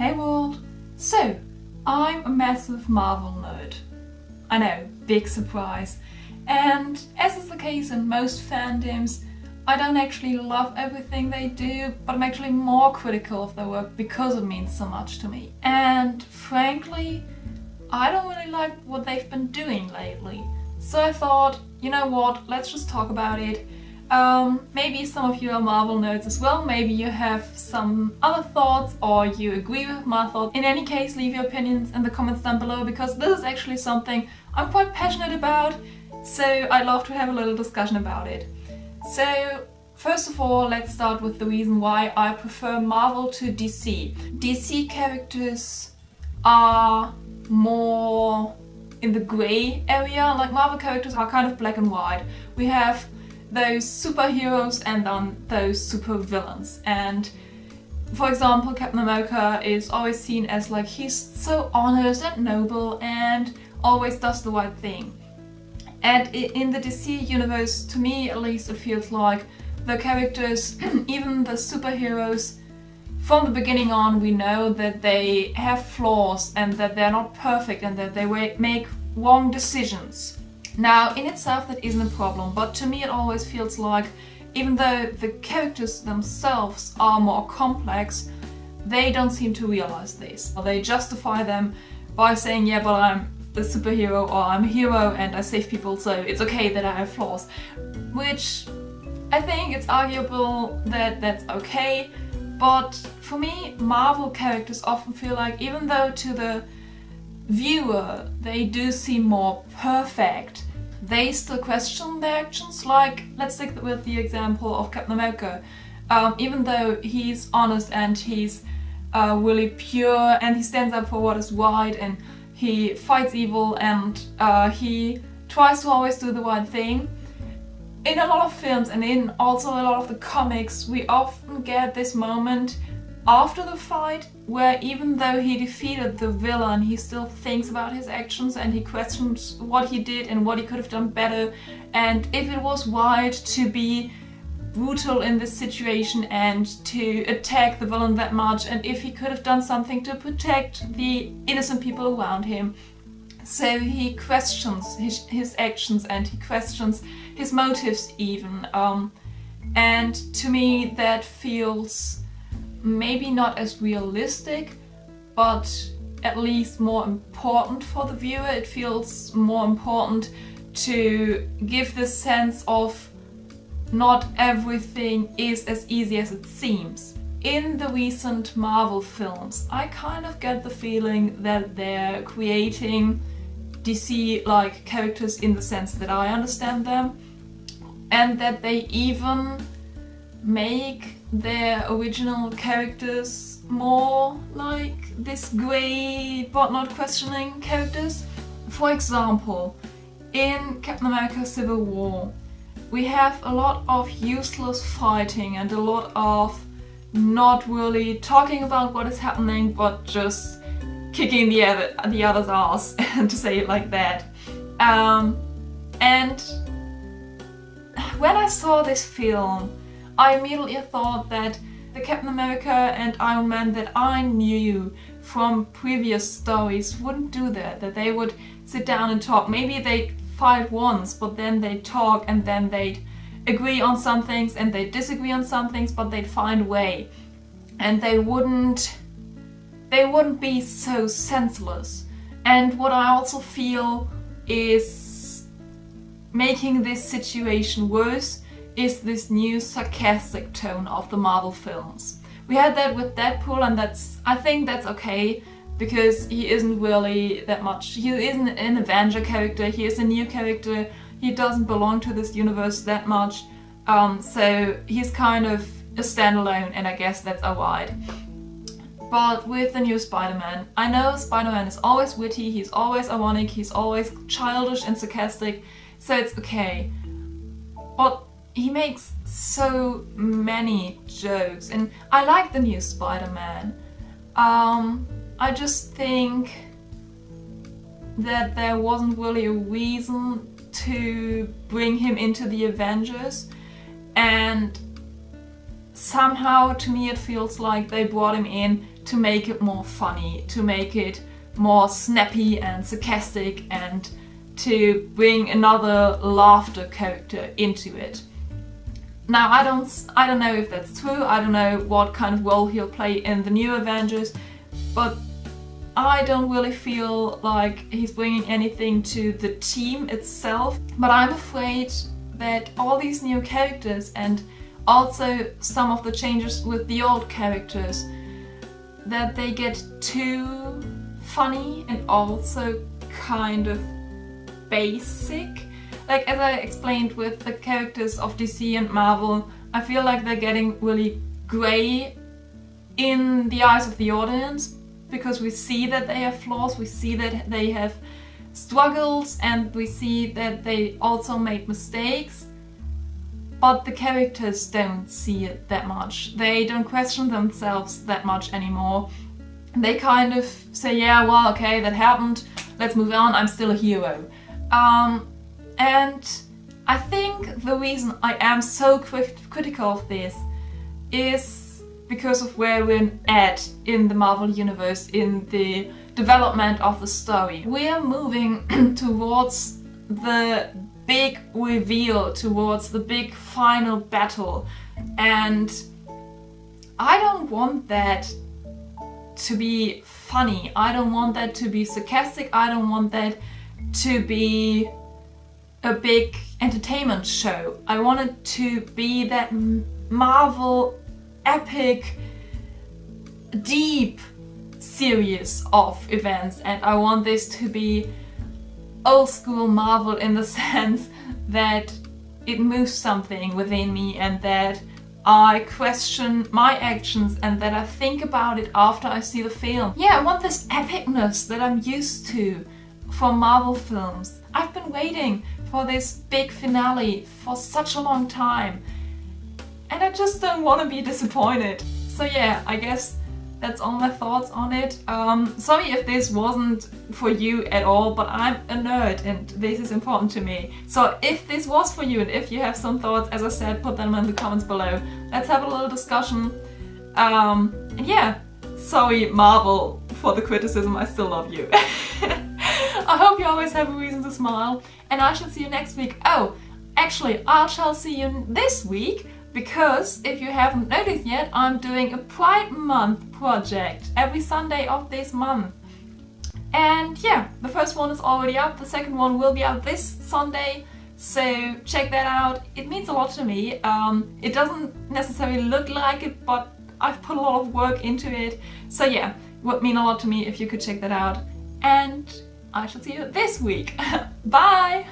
Hey world! So, I'm a massive Marvel nerd. I know, big surprise. And as is the case in most fandoms, I don't actually love everything they do, but I'm actually more critical of their work because it means so much to me. And frankly, I don't really like what they've been doing lately. So I thought, you know what, let's just talk about it. Maybe some of you are Marvel nerds as well, maybe you have some other thoughts or you agree with my thoughts. In any case, leave your opinions in the comments down below because this is actually something I'm quite passionate about, so I'd love to have a little discussion about it. So, first of all, let's start with the reason why I prefer Marvel to DC. DC characters are more in the grey area, like Marvel characters are kind of black and white. We have those superheroes and then those super villains. And for example, Captain America is always seen as like he's so honest and noble and always does the right thing. And in the DC universe, to me at least, it feels like the characters, even the superheroes, from the beginning on we know that they have flaws and that they're not perfect and that they make wrong decisions. Now, in itself that isn't a problem, but to me it always feels like even though the characters themselves are more complex, they don't seem to realize this. Or they justify them by saying, yeah, but I'm a superhero or I'm a hero and I save people, so it's okay that I have flaws. Which I think it's arguable that that's okay, but for me, Marvel characters often feel like, even though to the viewer they do seem more perfect, they still question their actions. Like, let's stick with the example of Captain America. Even though he's honest and he's really pure and he stands up for what is right and he fights evil and he tries to always do the right thing, in a lot of films and in also a lot of the comics, we often get this moment after the fight where even though he defeated the villain, he still thinks about his actions and he questions what he did and what he could have done better, and if it was right to be brutal in this situation and to attack the villain that much, and if he could have done something to protect the innocent people around him. So he questions his actions and he questions his motives even. And to me that feels maybe not as realistic, but at least more important for the viewer. It feels more important to give this sense of not everything is as easy as it seems. In the recent Marvel films, I kind of get the feeling that they're creating DC-like characters in the sense that I understand them, and that they even make their original characters more like this grey but not questioning characters. For example, in Captain America Civil War, we have a lot of useless fighting and a lot of not really talking about what is happening but just kicking the other's ass, to say it like that. And when I saw this film, I immediately thought that the Captain America and Iron Man that I knew from previous stories wouldn't do that, that they would sit down and talk. Maybe they'd fight once, but then they'd talk and then they'd agree on some things and they'd disagree on some things, but they'd find a way. And they wouldn't be so senseless. And what I also feel is making this situation worse is this new sarcastic tone of the Marvel films. We had that with Deadpool, and I think that's okay, because he isn't really that much. He isn't an Avenger character, he is a new character, he doesn't belong to this universe that much, so he's kind of a standalone, and I guess that's alright. But with the new Spider-Man, I know Spider-Man is always witty, he's always ironic, he's always childish and sarcastic, so it's okay. But he makes so many jokes, and I like the new Spider-Man. I just think that there wasn't really a reason to bring him into the Avengers, and somehow to me it feels like they brought him in to make it more funny, to make it more snappy and sarcastic, and to bring another laughter character into it. Now I don't know if that's true, I don't know what kind of role he'll play in the new Avengers, but I don't really feel like he's bringing anything to the team itself. But I'm afraid that all these new characters and also some of the changes with the old characters, that they get too funny and also kind of basic. Like, as I explained with the characters of DC and Marvel, I feel like they're getting really grey in the eyes of the audience, because we see that they have flaws, we see that they have struggles, and we see that they also made mistakes. But the characters don't see it that much. They don't question themselves that much anymore. They kind of say, yeah, well, okay, that happened, let's move on, I'm still a hero. And I think the reason I am so critical of this is because of where we're at in the Marvel Universe, in the development of the story. We are moving towards the big reveal, towards the big final battle, and I don't want that to be funny, I don't want that to be sarcastic, I don't want that to be a big entertainment show. I want it to be that Marvel epic, deep series of events, and I want this to be old school Marvel in the sense that it moves something within me and that I question my actions and that I think about it after I see the film. Yeah, I want this epicness that I'm used to from Marvel films. I've been waiting for this big finale for such a long time, and I just don't want to be disappointed. So yeah, I guess that's all my thoughts on it. Sorry if this wasn't for you at all, but I'm a nerd and this is important to me. So if this was for you and if you have some thoughts, as I said, put them in the comments below. Let's have a little discussion. And yeah, sorry Marvel for the criticism, I still love you. I hope you always have a reason to smile, and I shall see you next week. Oh, actually, I shall see you this week, because if you haven't noticed yet, I'm doing a Pride Month project every Sunday of this month. And yeah, the first one is already up, the second one will be out this Sunday, so check that out. It means a lot to me. It doesn't necessarily look like it, but I've put a lot of work into it. So yeah, it would mean a lot to me if you could check that out. And I shall see you this week. Bye!